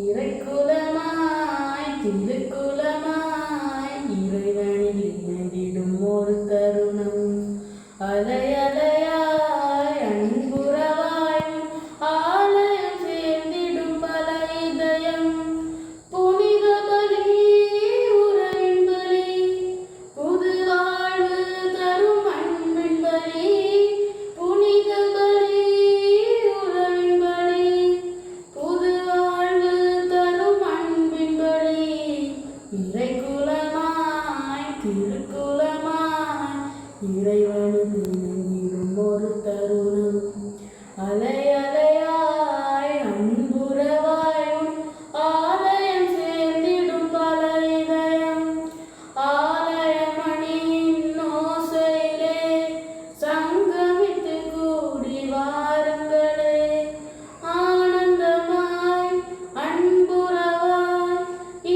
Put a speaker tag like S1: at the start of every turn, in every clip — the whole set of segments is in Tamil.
S1: இறைக்குலமாய் திருக்குலமாய் இறைவனில் இணைந்திடும் ஒரு தருணம். அலையலையாய் அன்புறவாய் ஆலயம் சேர்ந்திடும் பல இதயம். புனித பலி உறையின் பலி புது வாழ்வு தரும் அன்பின் பலி. புனித பலி உறையின் பலி புது வாழ்வு தரும் அன்பின் பலி. இறைக்குலமாய் திருக்குலமாய் இறைவனில் இணைந்திடும் ஒரு தருணம். அலையலையாய் அன்புறவாய் ஆலயம் சேர்ந்திடும் பல இதயம். ஆலயமணியின் ஓசையிலே சங்கமித்து கூடி வாருங்களே. ஆனந்தமாய் அன்புறவாய்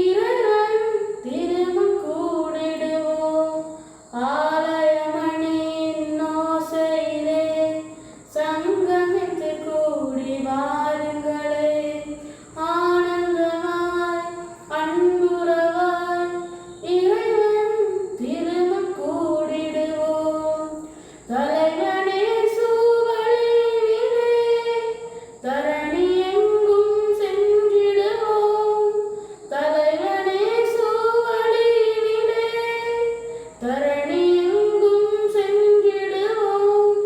S1: இறைவன் திருமுன் கூடிடுவோம். ஆலயமணியின் ஓசையிலே சங்கமித்து கூடி வாருங்களே. ஆனந்தமாய் அன்புறவாய் இறைவன் திருமுன் கூடிடுவோம். தலைவனே சூவழியிலே தரணி எங்கும் சென்றிடுவோம். தலைவனே சூவழியிலே தரணி எங்கும் சென்றிடுவோம்.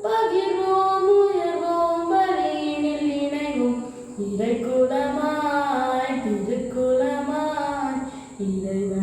S1: பகிர்வோம் உயர்வோம் பலியினில் இணைவோம். இறைக்குலமாய் திருக்குலமாய் இறைவன்